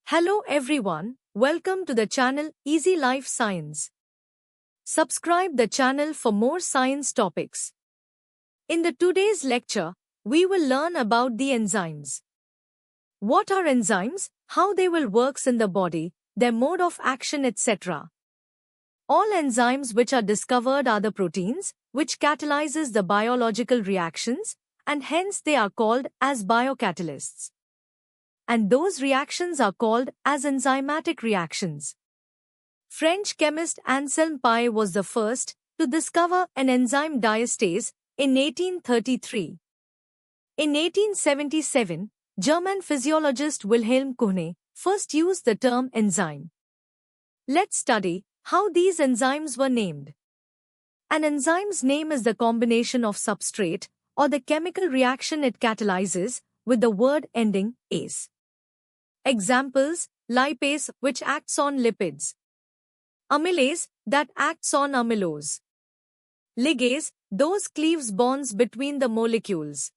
Hello everyone, welcome to the channel Easy Life Science. Subscribe the channel for more science topics. In the today's lecture, we will learn about the enzymes. What are enzymes, how they will works in the body, their mode of action etc. All enzymes which are discovered are the proteins, which catalyzes the biological reactions, and hence they are called as biocatalysts. And those reactions are called as enzymatic reactions. French chemist Anselme Pie was the first to discover an enzyme diastase in 1833. In 1877, German physiologist Wilhelm Kuhne first used the term enzyme. Let's study how these enzymes were named. An enzyme's name is the combination of substrate or the chemical reaction it catalyzes with the word ending ase. Examples: lipase, which acts on lipids; amylase, that acts on amylose; ligase, those cleaves bonds between the molecules.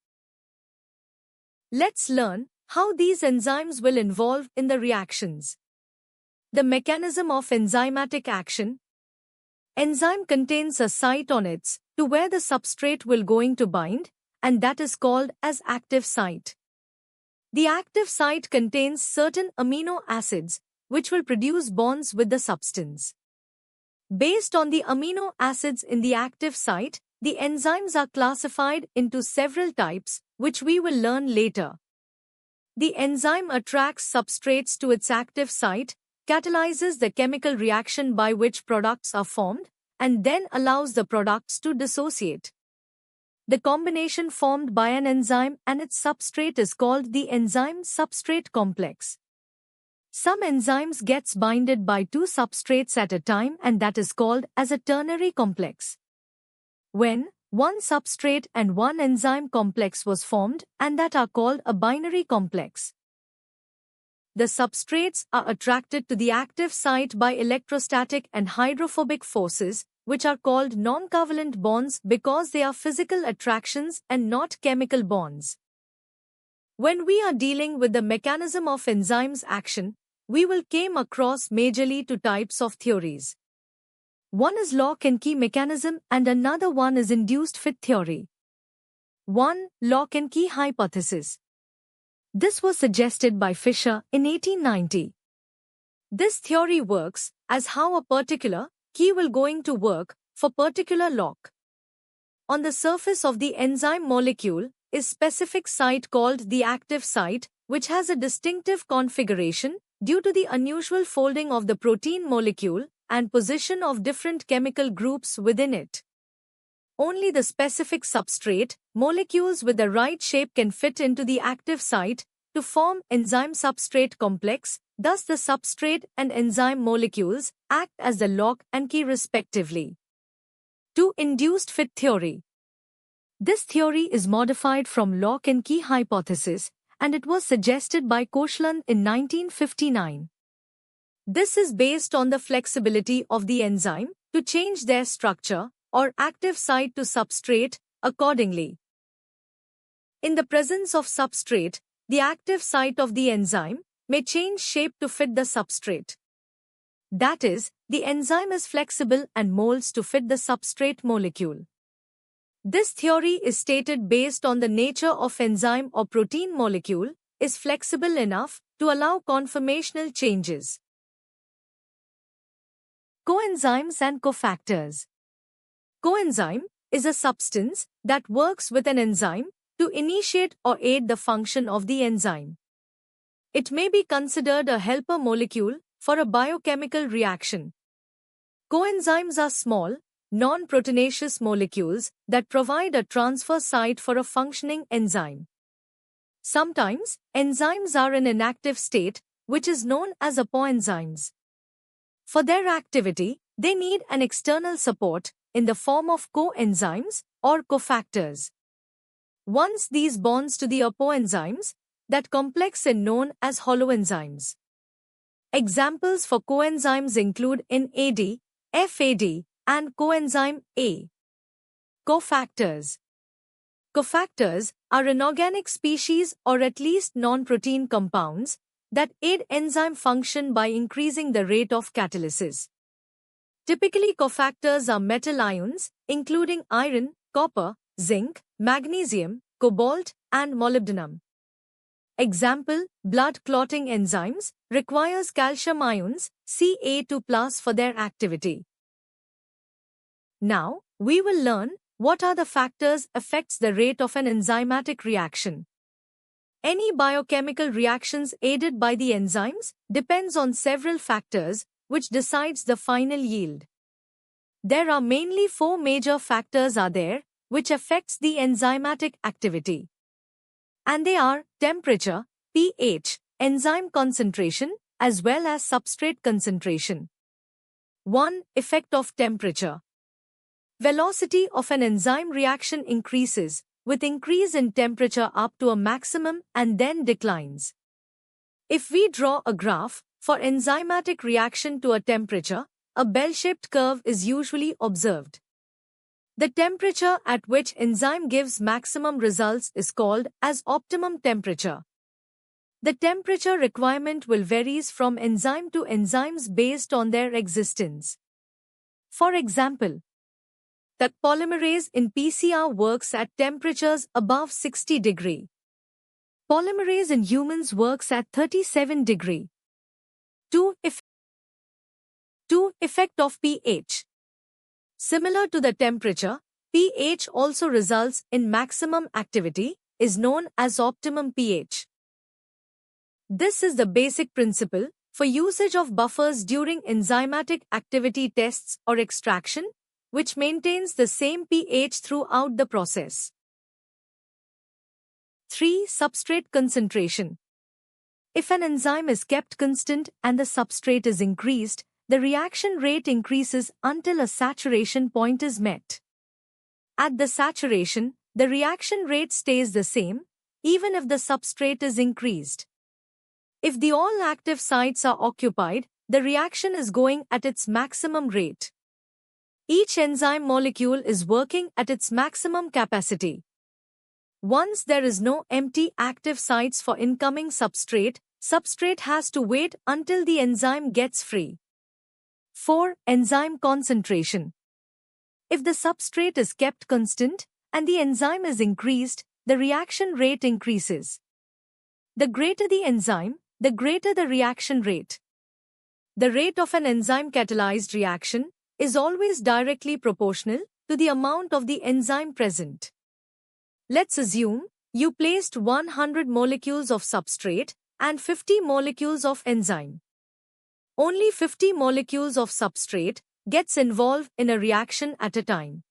Let's learn how these enzymes will involve in the reactions. The mechanism of enzymatic action. Enzyme contains a site on its to where the substrate will going to bind, and that is called as active site. The active site contains certain amino acids which will produce bonds with the substance. Based on the amino acids in the active site, the enzymes are classified into several types, which we will learn later. The enzyme attracts substrates to its active site, catalyzes the chemical reaction by which products are formed, and then allows the products to dissociate. The combination formed by an enzyme and its substrate is called the enzyme-substrate complex. Some enzymes gets binded by two substrates at a time, and that is called as a ternary complex. When one substrate and one enzyme complex was formed, and that are called a binary complex. The substrates are attracted to the active site by electrostatic and hydrophobic forces, which are called non-covalent bonds because they are physical attractions and not chemical bonds. When we are dealing with the mechanism of enzymes action, we will came across majorly two types of theories. One is lock and key mechanism and another one is induced fit theory. 1. Lock and key hypothesis. This was suggested by Fischer in 1890. This theory works as how a particular key will going to work for particular lock. On the surface of the enzyme molecule is specific site called the active site, which has a distinctive configuration due to the unusual folding of the protein molecule and position of different chemical groups within it. Only the specific substrate molecules with the right shape can fit into the active site to form enzyme-substrate complex. Thus the substrate and enzyme molecules act as the lock and key respectively. 2. Induced fit theory. This theory is modified from lock and key hypothesis, and it was suggested by Koshland in 1959. This is based on the flexibility of the enzyme to change their structure or active site to substrate accordingly. In the presence of substrate, the active site of the enzyme may change shape to fit the substrate. That is, the enzyme is flexible and molds to fit the substrate molecule. This theory is stated based on the nature of enzyme or protein molecule is flexible enough to allow conformational changes. Coenzymes and cofactors. Coenzyme is a substance that works with an enzyme to initiate or aid the function of the enzyme. It may be considered a helper molecule for a biochemical reaction. Coenzymes are small, non-proteinaceous molecules that provide a transfer site for a functioning enzyme. Sometimes, enzymes are in an inactive state, which is known as apoenzymes. For their activity, they need an external support in the form of coenzymes or cofactors. Once these bonds to the apoenzymes, that complex is known as holoenzymes. Examples for coenzymes include NAD, FAD, and coenzyme A. Cofactors. Cofactors are inorganic species or at least non-protein compounds that aid enzyme function by increasing the rate of catalysis. Typically, cofactors are metal ions, including iron, copper, zinc, magnesium, cobalt, and molybdenum. Example, blood clotting enzymes requires calcium ions, Ca2+, for their activity. Now, we will learn what are the factors affects the rate of an enzymatic reaction. Any biochemical reactions aided by the enzymes depends on several factors which decides the final yield. There are mainly four major factors which affects the enzymatic activity. And they are temperature, pH, enzyme concentration, as well as substrate concentration. 1. Effect of temperature. Velocity of an enzyme reaction increases with increase in temperature up to a maximum and then declines. If we draw a graph for enzymatic reaction to a temperature, a bell-shaped curve is usually observed. The temperature at which enzyme gives maximum results is called as optimum temperature. The temperature requirement will varies from enzyme to enzymes based on their existence. For example, the polymerase in PCR works at temperatures above 60 degrees. Polymerase in humans works at 37 degrees. 2. Effect of pH. Similar to the temperature, pH also results in maximum activity, is known as optimum pH. This is the basic principle for usage of buffers during enzymatic activity tests or extraction, which maintains the same pH throughout the process. 3. Substrate concentration. If an enzyme is kept constant and the substrate is increased, the reaction rate increases until a saturation point is met. At the saturation, the reaction rate stays the same, even if the substrate is increased. If the all active sites are occupied, the reaction is going at its maximum rate. Each enzyme molecule is working at its maximum capacity. Once there is no empty active sites for incoming substrate has to wait until the enzyme gets free. 4. Enzyme concentration. If the substrate is kept constant and the enzyme is increased, the reaction rate increases. The greater the enzyme, the greater the reaction rate. The rate of an enzyme catalyzed reaction is always directly proportional to the amount of the enzyme present. Let's assume you placed 100 molecules of substrate and 50 molecules of enzyme. Only 50 molecules of substrate gets involved in a reaction at a time.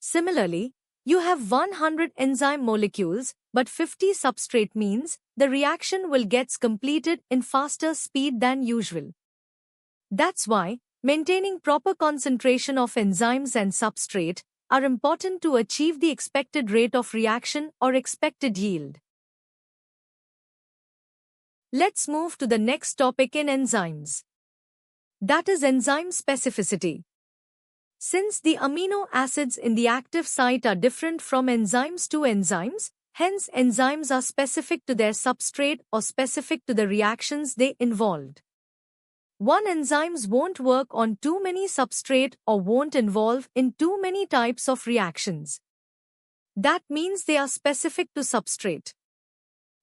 Similarly, you have 100 enzyme molecules but 50 substrate means the reaction will gets completed in faster speed than usual. That's why maintaining proper concentration of enzymes and substrate are important to achieve the expected rate of reaction or expected yield. Let's move to the next topic in enzymes. That is enzyme specificity. Since the amino acids in the active site are different from enzymes to enzymes, hence enzymes are specific to their substrate or specific to the reactions they involved. One enzymes won't work on too many substrate or won't involve in too many types of reactions. That means they are specific to substrate.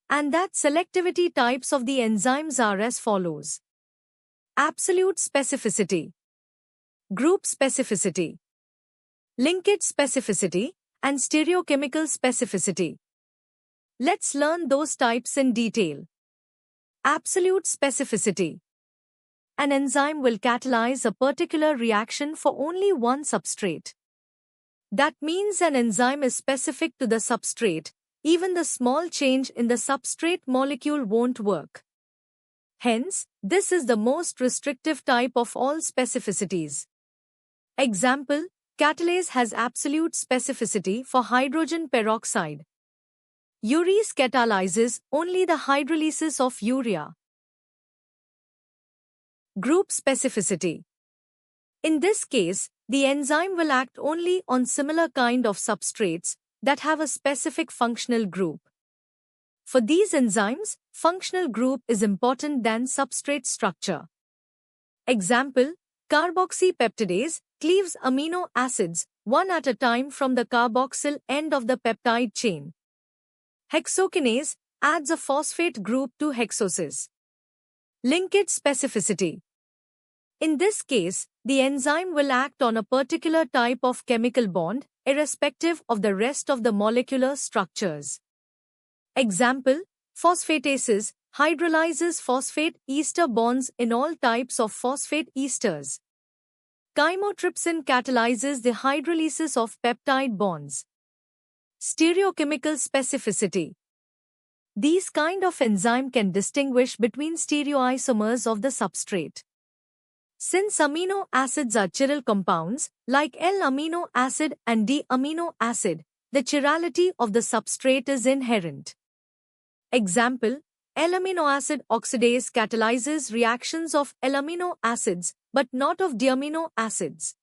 And that selectivity types of the enzymes are as follows. Absolute specificity, group specificity, linkage specificity, and stereochemical specificity. Let's learn those types in detail. Absolute specificity. An enzyme will catalyze a particular reaction for only one substrate. That means an enzyme is specific to the substrate. Even the small change in the substrate molecule won't work. Hence, this is the most restrictive type of all specificities. Example, catalase has absolute specificity for hydrogen peroxide. Urease catalyzes only the hydrolysis of urea. Group specificity. In this case, the enzyme will act only on similar kind of substrates that have a specific functional group. For these enzymes, functional group is important than substrate structure. Example, carboxypeptidase cleaves amino acids one at a time from the carboxyl end of the peptide chain. Hexokinase adds a phosphate group to hexoses. Linkage specificity. In this case, the enzyme will act on a particular type of chemical bond, irrespective of the rest of the molecular structures. Example, phosphatases hydrolyzes phosphate ester bonds in all types of phosphate esters. Chymotrypsin catalyzes the hydrolysis of peptide bonds. Stereochemical specificity. These kind of enzyme can distinguish between stereoisomers of the substrate. Since amino acids are chiral compounds, like L-amino acid and D-amino acid, the chirality of the substrate is inherent. Example, L-amino acid oxidase catalyzes reactions of L-amino acids, but not of D-amino acids.